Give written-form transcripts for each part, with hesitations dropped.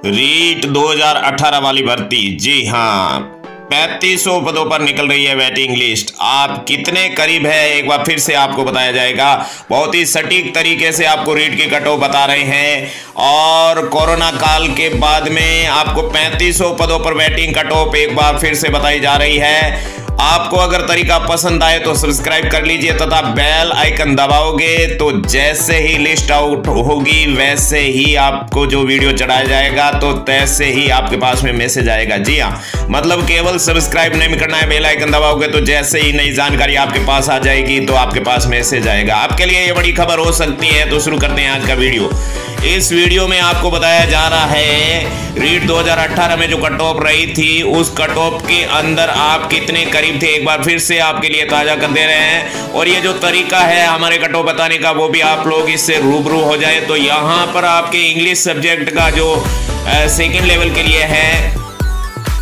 रीट 2018 वाली भर्ती, जी हाँ 3500 पदों पर निकल रही है वेटिंग लिस्ट। आप कितने करीब है एक बार फिर से आपको बताया जाएगा। बहुत ही सटीक तरीके से आपको रीट की कट ऑफ बता रहे हैं और कोरोना काल के बाद में आपको 3500 पदों पर वेटिंग कट ऑफ एक बार फिर से बताई जा रही है। आपको अगर तरीका पसंद आए तो सब्सक्राइब कर लीजिए तथा बेल आइकन दबाओगे तो जैसे ही लिस्ट आउट होगी वैसे ही आपको जो वीडियो चढ़ाया जाएगा तो तैसे ही आपके पास में मैसेज आएगा। जी हाँ, मतलब केवल सब्सक्राइब नहीं करना है, बेल आइकन दबाओगे तो जैसे ही नई जानकारी आपके पास आ जाएगी तो आपके पास मैसेज आएगा। आपके लिए ये बड़ी खबर हो सकती है। तो शुरू करते हैं आज का वीडियो। इस वीडियो में आपको बताया जा रहा है रीट 2018 में जो कट ऑफ रही थी उस कट ऑफ के अंदर आप कितने करीब थे एक बार फिर से आपके लिए ताजा कर दे रहे हैं। और ये जो तरीका है हमारे कट ऑफ बताने का वो भी आप लोग इससे रूबरू हो जाए। तो यहाँ पर आपके इंग्लिश सब्जेक्ट का जो सेकेंड लेवल के लिए है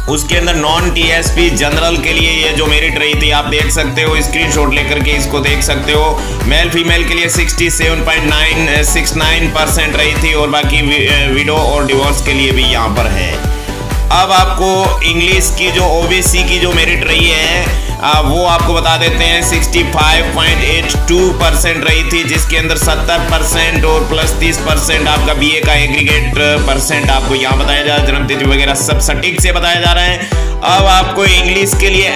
उसके अंदर नॉन टीएसपी जनरल के लिए ये जो मेरिट रही थी आप देख सकते हो, स्क्रीनशॉट लेकर के इसको देख सकते हो। मेल फीमेल के लिए 67.969% रही थी और बाकी विडो और डिवोर्स के लिए भी यहाँ पर है। अब आपको इंग्लिश की जो ओबीसी की जो मेरिट रही है वो आपको बता देते हैं 65.82% रही थी, जिसके अंदर 70% और प्लस 30% आपका बीए का एग्रीगेट परसेंट आपको यहाँ बताया जा रहा है। जन्मतिथि वगैरह सब सटीक से बताया जा रहा है। अब आपको इंग्लिश के लिए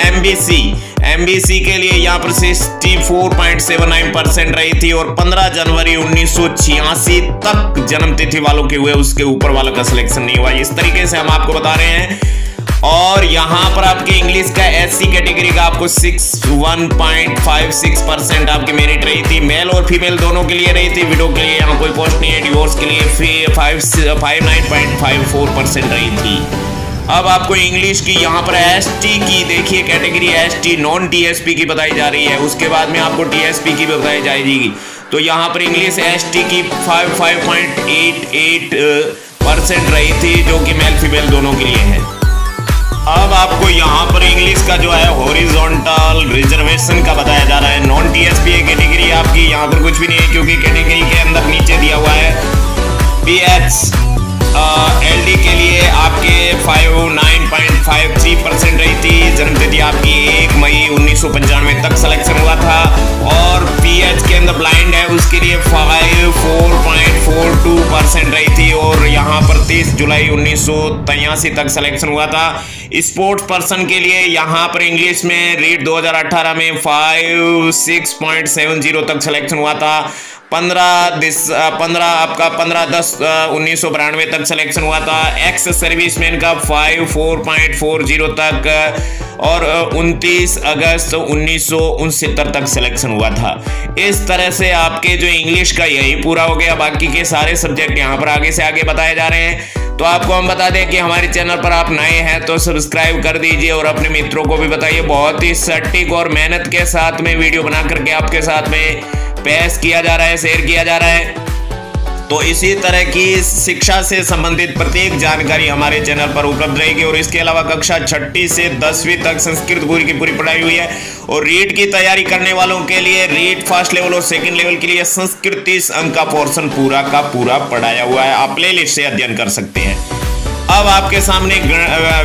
एमबीसी के लिए यहाँ पर 64.79% रही थी और 15 जनवरी 1986 तक जन्मतिथि वालों के हुए, उसके ऊपर वालों का सिलेक्शन नहीं हुआ। इस तरीके से हम आपको बता रहे हैं। और यहाँ पर आपके इंग्लिश का एससी कैटेगरी का आपको 61.56% आपकी मेरिट रही थी। मेल और फीमेल दोनों के लिए रही थी। विडो के लिए यहाँ कोई पोस्ट नहीं है। डिवोर्स के लिए 59.54% रही थी। अब आपको इंग्लिश की यहाँ पर एसटी की देखिए कैटेगरी एसटी नॉन टीएसपी की बताई जा रही है। उसके बाद में आपको टीएसपी की बताई जाएगी। तो यहाँ पर इंग्लिश एसटी की 55.88% रही थी जो कि मेल फीमेल दोनों के लिए है। अब आपको यहाँ पर इंग्लिश का जो है हॉरिजॉन्टल रिजर्वेशन का बताया जा रहा है। नॉन टीएसपी कैटेगरी आपकी यहाँ पर कुछ भी नहीं है क्योंकि कैटेगरी के अंदर नीचे दिया हुआ है। पीएच एलडी के लिए आपके 59.53% रही थी। जन्मतिथि आपकी 1 मई 1995 तक सिलेक्शन हुआ था। और पीएच के अंदर ब्लाइंड है उसके लिए 54.42% रही थी और यहाँ पर 30 जुलाई 1983 तक सिलेक्शन हुआ था। स्पोर्ट्स पर्सन के लिए यहाँ पर इंग्लिश में रीट 2018 में 56.70 तक सिलेक्शन हुआ था। 15/10/1992 तक सिलेक्शन हुआ था। एक्स सर्विसमैन का 54.40 तक और 29 अगस्त 1969 तक सिलेक्शन हुआ था। इस तरह से आपके जो इंग्लिश का यही पूरा हो गया। बाकी के सारे सब्जेक्ट यहाँ पर आगे से आगे बताए जा रहे हैं। तो आपको हम बता दें कि हमारे चैनल पर आप नए हैं तो सब्सक्राइब कर दीजिए और अपने मित्रों को भी बताइए। बहुत ही सटीक और मेहनत के साथ में वीडियो बना करके आपके साथ में पेश किया जा रहा है, शेयर किया जा रहा है। तो इसी तरह की शिक्षा से संबंधित प्रत्येक जानकारी हमारे चैनल पर उपलब्ध रहेगी। और इसके अलावा कक्षा 6ठी से 10वीं तक संस्कृत पूरी की पूरी पढ़ाई हुई है। और रीट की तैयारी करने वालों के लिए रीट फर्स्ट लेवल और सेकंड लेवल के लिए संस्कृत 30 अंक का पोर्शन पूरा का पूरा पढ़ाया हुआ है। आप प्लेलिस्ट से अध्ययन कर सकते हैं। अब आपके सामने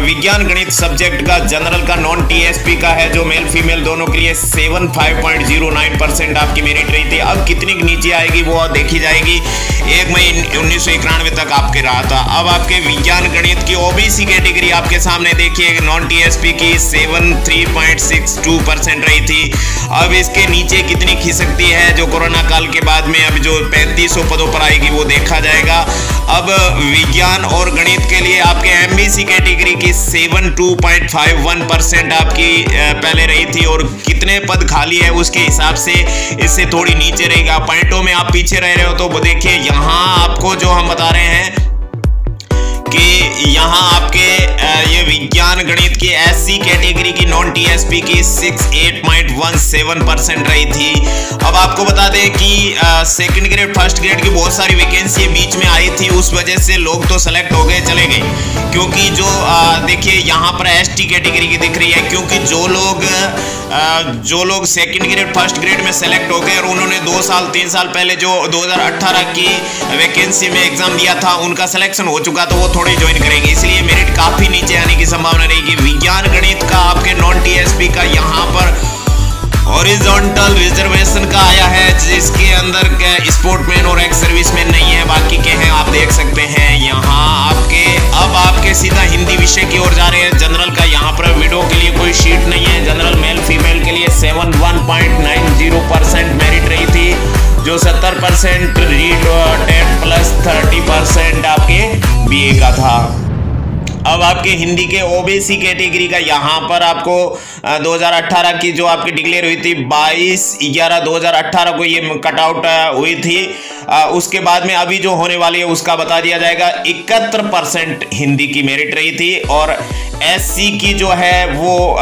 विज्ञान गणित सब्जेक्ट का जनरल का नॉन टीएसपी का है जो मेल फीमेल दोनों के लिए 75.09% आपकी मेरिट रही थी। अब कितनी नीचे आएगी वो देखी जाएगी। 1 मई 1991 तक आपके रहा था। अब आपके विज्ञान गणित की ओबीसी कैटेगरी आपके सामने देखिए नॉन टीएसपी की 73.62% रही थी। अब इसके नीचे कितनी खिसकती है जो कोरोना काल के बाद में अब जो 3500 पदों पर आएगी वो देखा जाएगा। अब विज्ञान और गणित के लिए आपके एमबीसी कैटेगरी की 72.51% आपकी पहले रही थी और कितने पद खाली है उसके हिसाब से इससे थोड़ी नीचे रहेगा। पॉइंटों में आप पीछे रह रहे हो तो वो देखिए यहाँ आपको जो हम बता रहे हैं कि यहाँ आपके ये विज्ञान गणित की SC कैटेगरी की नॉन TSP की 68.17% रही थी। अब आपको बता दें कि सेकंड ग्रेड फर्स्ट ग्रेड की बहुत सारी वैकेंसी बीच में आई थी, उस वजह से लोग तो सेलेक्ट हो गए, चले गए। क्योंकि जो देखिए यहाँ पर ST कैटेगरी की दिख रही है, क्योंकि जो लोग सेकंड ग्रेड फर्स्ट ग्रेड में सेलेक्ट हो गए और उन्होंने 2 साल 3 साल पहले जो 2018 की वैकेंसी में एग्जाम दिया था उनका सिलेक्शन हो चुका, तो वो थोड़े ज्वाइन करेंगे, इसलिए मेरिट काफी नीचे आने की संभावना रहेगी। विज्ञान गणित का आपके नॉन TSP का यहाँ पर हॉरिजॉन्टल रिजर्वेशन का आया है, जिसके अंदर स्पोर्टमैन और एक्स सर्विसमैन नहीं है, बाकी के हैं, आप देख सकते हैं यहाँ आपके। अब आपके सीधा हिंदी विषय की ओर जा रहे हैं। जनरल का यहाँ पर विडो के लिए कोई शीट नहीं है। जनरल मेल फीमेल के लिए 71.90% मेरिट रही थी, जो 70% रीड 10 प्लस 30% आपके BA का था। अब आपके हिंदी के OBC कैटेगरी का यहाँ पर आपको 2018 की जो आपकी डिक्लेयर हुई थी 22/11/2018 को ये कट आउट हुई थी। उसके बाद में अभी जो होने वाली है उसका बता दिया जाएगा। 71% हिंदी की मेरिट रही थी और SC की जो है वो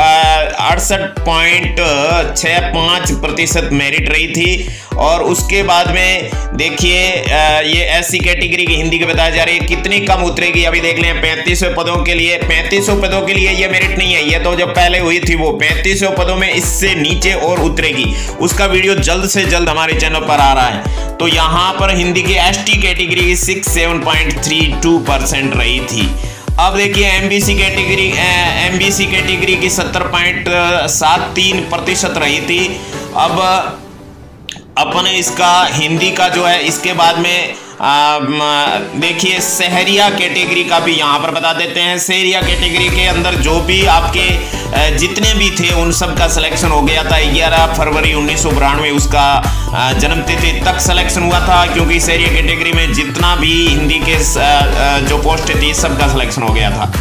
68.65% मेरिट रही थी। और उसके बाद में देखिए ये SC कैटेगरी की हिंदी की बताया जा रही है कितनी कम उतरेगी, अभी देख लें। 3500 पदों के लिए 3500 पदों के लिए ये मेरिट नहीं है, ये तो जब पहले हुई थी वो 3500 पदों में इससे नीचे और उतरेगी। उसका वीडियो जल्द से जल्द हमारे चैनल पर आ रहा है। तो यहाँ पर हिंदी की ST कैटेगरी की 67.32% रही थी। अब देखिए MBC कैटेगरी की 70.73% रही थी। अब अपन इसका हिंदी का जो है इसके बाद में देखिए सहरिया कैटेगरी का भी यहाँ पर बता देते हैं। सहरिया कैटेगरी के अंदर जो भी आपके जितने भी थे उन सब का सिलेक्शन हो गया था। 11 फरवरी 1992 उसका जन्मतिथि तक सिलेक्शन हुआ था, क्योंकि सहरिया कैटेगरी में जितना भी हिंदी के जो पोस्ट थी सबका सिलेक्शन हो गया था,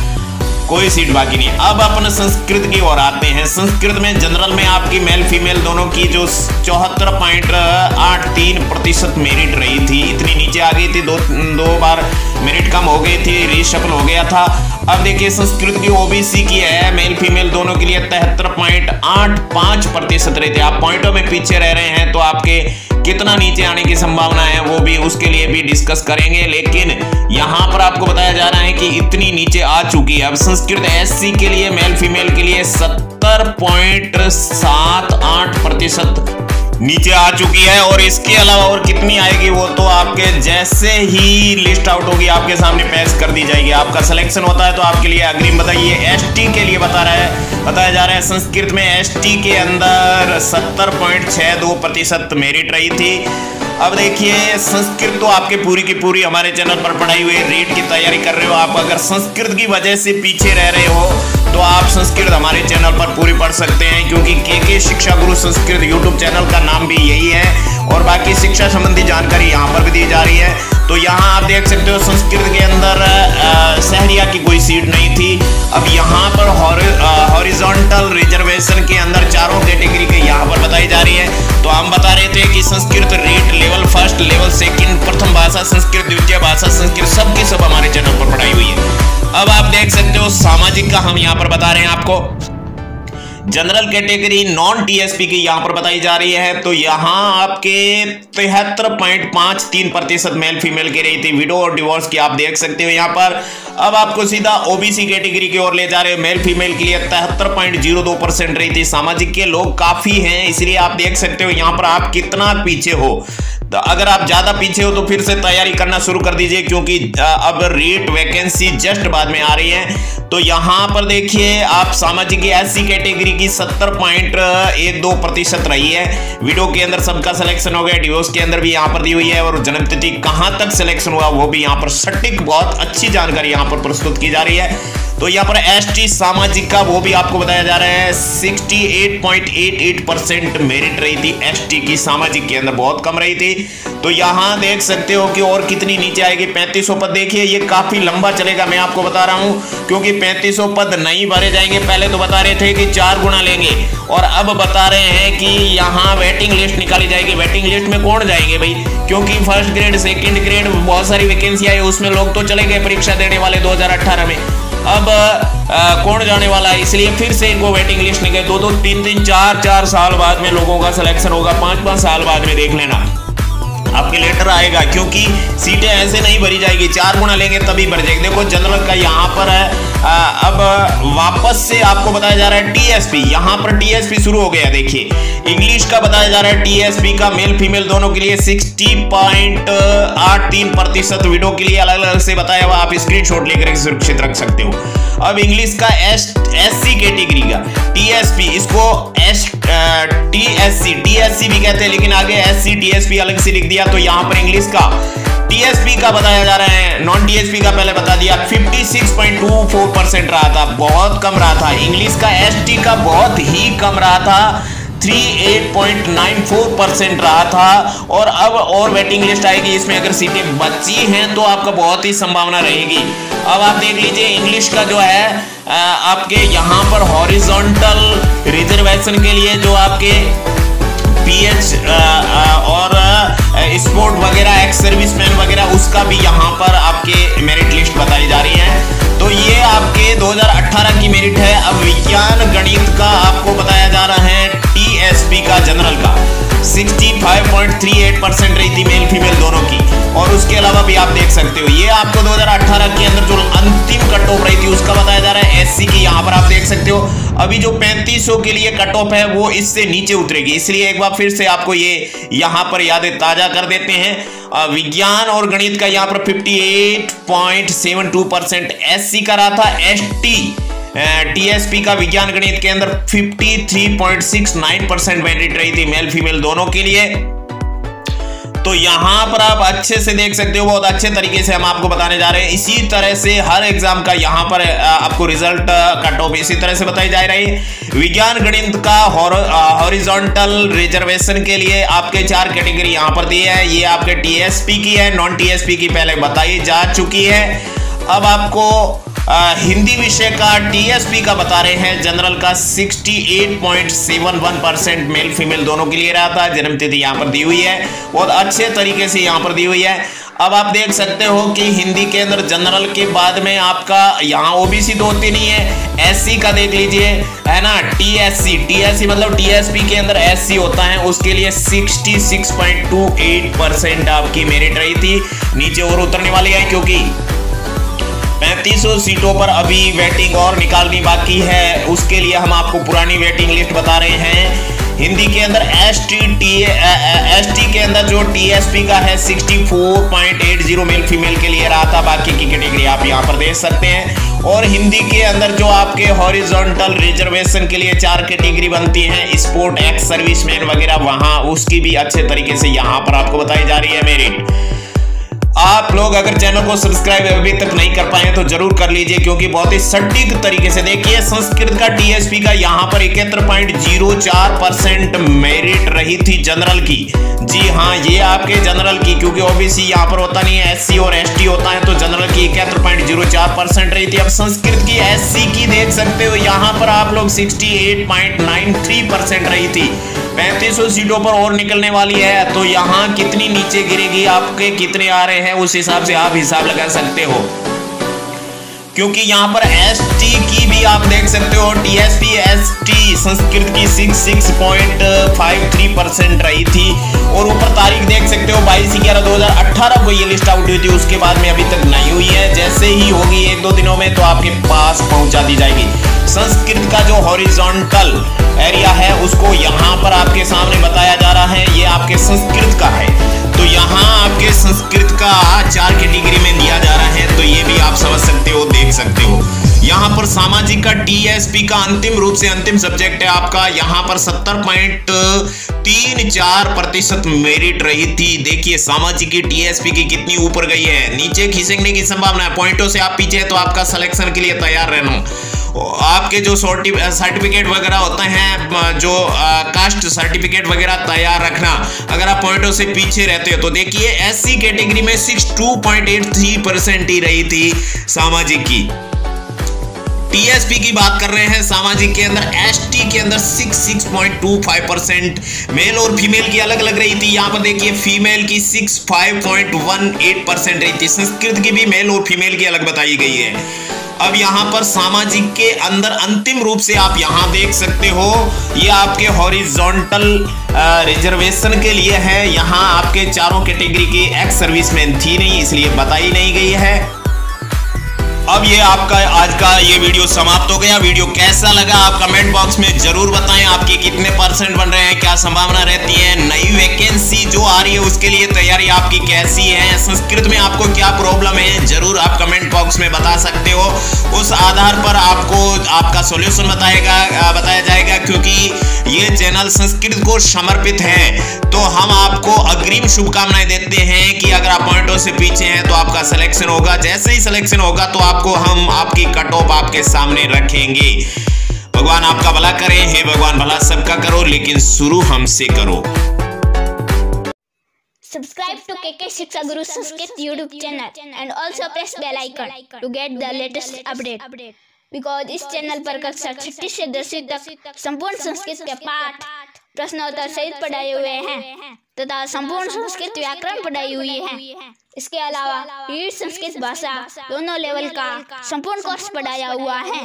कोई सीट बाकी नहीं। अब अपन संस्कृत की ओर आते हैं। संस्कृत में जनरल में आपकी मेल फीमेल दोनों की जो 74.83% मेरिट रही थी, इतनी नीचे आ गई थी, दो बार मेरिट कम हो गई थी, रीशफल हो गया था। अब देखिए संस्कृत की OBC की है मेल फीमेल दोनों के लिए 73.85% रही थी। आप पॉइंटों में पीछे रह रहे हैं तो आपके कितना नीचे आने की संभावना है वो भी उसके लिए भी डिस्कस करेंगे, लेकिन यहाँ पर आपको बताया जा रहा है कि इतनी नीचे आ चुकी है। अब संस्कृत SC के लिए मेल फीमेल के लिए 70.78% नीचे आ चुकी है। और इसके अलावा और कितनी आएगी वो तो आपके जैसे ही लिस्ट आउट होगी आपके सामने पेश कर दी जाएगी। आपका सिलेक्शन होता है तो आपके लिए अग्रिम बताइए। ST के लिए बताया जा रहा है संस्कृत में ST के अंदर 70.62% मेरिट रही थी। अब देखिए संस्कृत तो आपके पूरी की पूरी हमारे चैनल पर पढ़ाई हुई रीड की तैयारी कर रहे हो। आप अगर संस्कृत की वजह से पीछे रह रहे हो तो आप संस्कृत हमारे चैनल पर पूरी पढ़ सकते हैं, क्योंकि KK शिक्षा गुरु संस्कृत यूट्यूब चैनल का नाम भी यही है और बाकी शिक्षा संबंधी जानकारी यहाँ पर भी दी जा रही है। तो यहाँ आप देख सकते हो संस्कृत के अंदर सहरिया की कोई सीट नहीं थी। अब यहाँ पर हॉरिजॉन्टल रिजर्वेशन के अंदर चारों कैटेगरी के यहाँ पर बताई जा रही है। तो हम बता रहे थे कि Sanskrit read level first, level second, प्रथम भाषा संस्कृत, द्वितीय भाषा संस्कृत, सबकी सब हमारे चैनल पर पढ़ाई हुई है। अब आप देख सकते हो सामाजिक का हम यहाँ पर बता रहे हैं आपको। जनरल कैटेगरी नॉन TSP की यहाँ पर बताई जा रही है। तो यहाँ आपके 73.53% मेल फीमेल की रही थी। विडो और डिवोर्स की आप देख सकते हो यहाँ पर। अब आपको सीधा OBC कैटेगरी की ओर ले जा रहे हो। मेल फीमेल के लिए 73.02% रही थी। सामाजिक के लोग काफी हैं, इसलिए आप देख सकते हो यहाँ पर आप कितना पीछे हो। तो अगर आप ज्यादा पीछे हो तो फिर से तैयारी करना शुरू कर दीजिए, क्योंकि अब रीट वैकेंसी जस्ट बाद में आ रही है। तो यहाँ पर देखिए आप सामाजिक SC कैटेगरी की 70.12% रही है। वीडियो के अंदर सबका सिलेक्शन हो गया, डिवोर्स के अंदर भी यहाँ पर दी हुई है और जन्मतिथि कहाँ तक सिलेक्शन हुआ वो भी यहाँ पर सटीक बहुत अच्छी जानकारी यहाँ पर प्रस्तुत की जा रही है। तो यहाँ पर ST सामाजिक का वो भी आपको बताया जा रहा है 68.88% मेरिट रही थी। ST की सामाजिक के अंदर बहुत कम रही थी। तो यहाँ देख सकते हो कि और कितनी नीचे आएगी। 3500 पद देखिए ये काफी लंबा चलेगा, मैं आपको बता रहा हूँ, क्योंकि 3500 पद नहीं भरे जाएंगे। पहले तो बता रहे थे कि 4 गुना लेंगे और अब बता रहे हैं कि यहाँ वेटिंग लिस्ट निकाली जाएगी। वेटिंग लिस्ट में कौन जाएंगे भाई, क्योंकि फर्स्ट ग्रेड सेकंड ग्रेड बहुत सारी वैकेंसी आई, उसमें लोग तो चले गए परीक्षा देने वाले 2018 में। अब कौन जाने वाला है, इसलिए फिर से इनको वेटिंग लिस्ट निकले 2-2, 3-3, 4-4 साल बाद में लोगों का सिलेक्शन होगा, 5-5 साल बाद में देख लेना आपके लेटर आएगा, क्योंकि सीटें ऐसे नहीं भरी जाएगी, 4 गुना लेंगे तभी भर जाएगी। देखो जनरल का यहाँ पर है। अब वापस से आपको बताया जा रहा है टीएसपी, यहाँ पर टीएसपी शुरू हो गया। देखिए इंग्लिश का बताया जा रहा है टीएसपी का मेल फीमेल दोनों के लिए 60.83% विडो के लिए अलग अलग से बताया हुआ, आप स्क्रीनशॉट लेकर सुरक्षित रख सकते हो। अब इंग्लिश का एससी कैटेगरी का टीएसपी, इसको टीएससी भी कहते हैं, लेकिन आगे एससी टीएसपी अलग से लिख दिया। तो यहाँ पर इंग्लिश का टीएसपी का बताया जा रहा है, नॉन टीएसपी का पहले बता दिया, 56.24% रहा था, बहुत कम रहा था। इंग्लिश का एसटी का बहुत ही कम रहा था, 38.94% रहा था। और अब और वेटिंग लिस्ट आएगी, इसमें अगर सीटें बची हैं तो आपका बहुत ही संभावना रहेगी। अब आप देख लीजिए इंग्लिश का जो है आपके यहाँ पर हॉरिजॉन्टल रिजर्वेशन के लिए जो आपके पीएच और स्पोर्ट वगैरह, एक्स सर्विसमैन वगैरह, उसका भी यहाँ पर आपके मेरिट लिस्ट बताई जा रही है। तो ये आपके 2018 की मेरिट है। अब विज्ञान गणित का आपको बताया जा रहा है टीएसपी का जनरल का 65.38% रही थी मेल फीमेल दोनों की। और उसके अलावा भी आप देख सकते हो ये आपको 2018 के अंदर जो अंतिम कट ऑफ रही थी उसका बताया जा रहा है एससी की, यहाँ पर आप देख सकते हो। अभी जो 3500 के लिए कट ऑफ है वो इससे नीचे उतरेगी, इसलिए एक बार फिर से आपको ये यहाँ पर यादें ताजा कर देते हैं। विज्ञान और गणित का यहाँ पर 58.72% एससी का रहा था। एसटी टीएसपी का विज्ञान गणित के अंदर 53.69% मेरिट रही थी मेल फीमेल दोनों के लिए। तो यहां पर आप अच्छे से देख सकते हो, बहुत अच्छे तरीके से हम आपको बताने जा रहे हैं। इसी तरह से हर एग्जाम का यहां पर आपको रिजल्ट कट ऑफ इसी तरह से बताई जा रही है। विज्ञान गणित का हॉरिजॉन्टल रिजर्वेशन के लिए आपके 4 कैटेगरी यहां पर दी है। ये आपके टीएसपी की है, नॉन टीएसपी की पहले बताई जा चुकी है। अब आपको हिंदी विषय का टीएसपी का बता रहे हैं, जनरल का 68.71% मेल फीमेल दोनों के लिए रहा था। जन्म तिथि यहाँ पर दी हुई है, बहुत अच्छे तरीके से यहाँ पर दी हुई है। अब आप देख सकते हो कि हिंदी के अंदर जनरल के बाद में आपका यहाँ ओबीसी तो होती नहीं है, एससी का देख लीजिए है ना, टीएससी मतलब टीएसपी के अंदर एससी होता है, उसके लिए 66.28% आपकी मेरिट रही थी। नीचे और उतरने वाली है क्योंकि 3500 सीटों पर अभी वेटिंग और निकालनी बाकी है, उसके लिए हम आपको पुरानी वेटिंग लिस्ट बता रहे हैं। हिंदी के अंदर एसटी के अंदर जो टीएसपी का है 64.80 मेल फीमेल के लिए रहा था, बाकी की कैटेगरी आप यहां पर देख सकते हैं। और हिंदी के अंदर जो आपके हॉरिजॉन्टल रिजर्वेशन के लिए 4 कैटेगरी बनती हैं, स्पोर्ट, एक्स सर्विसमैन वगैरह, वहां उसकी भी अच्छे तरीके से यहां पर आपको बताई जा रही है मेरिट। आप लोग अगर चैनल को सब्सक्राइब अभी तक नहीं कर पाए तो जरूर कर लीजिए, क्योंकि बहुत ही सटीक तरीके से देखिए संस्कृत का टीएसपी का यहाँ पर 71.04% मेरिट रही थी जनरल की। जी हाँ, ये आपके जनरल की, क्योंकि ओबीसी यहाँ पर होता नहीं है, एससी और एसटी होता है, तो जनरल की 71.04% रही थी। अब संस्कृत की एससी की देख सकते हो, यहाँ पर आप लोग 68.93% रही थी। 3500 सीटों पर और निकलने वाली है, तो यहाँ कितनी नीचे गिरेगी, आपके कितने आ रहे हैं, उस हिसाब से आप हिसाब लगा सकते हो। क्योंकि यहाँ पर एसटी की भी आप देख सकते हो, टीएसपी एसटी संस्कृत की 66.53% रही थी। और ऊपर तारीख देख सकते हो 22/11/2018 को ये लिस्ट आउट हुई थी, उसके बाद में अभी तक नहीं हुई है। जैसे ही होगी 1-2 दिनों में तो आपके पास पहुंचा दी जाएगी। संस्कृत का जो हॉरिजॉन्टल एरिया है उसको यहाँ पर आपके सामने बताया जा रहा है, ये आपके संस्कृत का है। तो यहाँ आपके संस्कृत का 4 कैटेगरी में दिया जा रहा है, तो ये भी आप समझ सकते हो, देख सकते हो। यहाँ पर सामाजिक का टीएसपी का अंतिम रूप से अंतिम सब्जेक्ट है आपका, यहाँ पर 70.34% मेरिट रही थी। देखिए सामाजिक की टीएसपी की कितनी ऊपर गई है, नीचे खिसकने की संभावना है। पॉइंटों से आप पीछे तो आपका सिलेक्शन के लिए तैयार रहना। आपके जो सर्टिफिकेट वगैरह होते हैं, जो कास्ट सर्टिफिकेट वगैरह तैयार रखना, अगर आप पॉइंटों से पीछे रहते हो तो देखिए एससी कैटेगरी में 62.83% ही रही थी सामाजिक की। टीएसपी की बात कर रहे हैं सामाजिक के अंदर, एसटी के अंदर 66.25%, मेल और फीमेल की अलग अलग रही थी। यहाँ पर देखिए फीमेल की 65.18% रही थी। संस्कृत की भी मेल और फीमेल की अलग बताई गई है। अब यहाँ पर सामाजिक के अंदर अंतिम रूप से आप यहाँ देख सकते हो, ये आपके हॉरिजॉन्टल रिजर्वेशन के लिए है। यहाँ आपके चारों कैटेगरी की एक्स सर्विसमैन थी नहीं, इसलिए बताई नहीं गई है। अब ये आपका आज का ये वीडियो समाप्त हो गया। वीडियो कैसा लगा आप कमेंट बॉक्स में जरूर बताएं। आपके कितने % बन रहे हैं, क्या संभावना रहती है, नई वैकेंसी जो आ रही है उसके लिए तैयारी आपकी कैसी है, संस्कृत में आपको क्या प्रॉब्लम है, जरूर आप कमेंट बॉक्स में बता सकते हो। उस आधार पर आपको आपका सॉल्यूशन बताया जाएगा, क्योंकि ये चैनल संस्कृत को समर्पित है। तो हम आपको अग्रिम शुभकामनाएं देते हैं कि अगर आप पॉइंटों से पीछे हैं तो आपका सिलेक्शन होगा। जैसे ही सिलेक्शन होगा तो आपको हम आपकी कट ऑफ आपके सामने रखेंगे। भगवान आपका भला करे। हे भगवान भला सबका करो, लेकिन शुरू हमसे करो। Subscribe to KK Shiksha Guru Sanskrit YouTube channel and also press bell icon to get the latest update. Because इस चैनल पर कक्षा 6 से 10वीं तक संपूर्ण संस्कृत के पाठ प्रश्नोत्तर सहित पढ़ाए हुए हैं तथा संपूर्ण संस्कृत व्याकरण पढ़ाई हुई है। इसके अलावा संस्कृत भाषा दोनों लेवल का संपूर्ण कोर्स पढ़ाया हुआ है।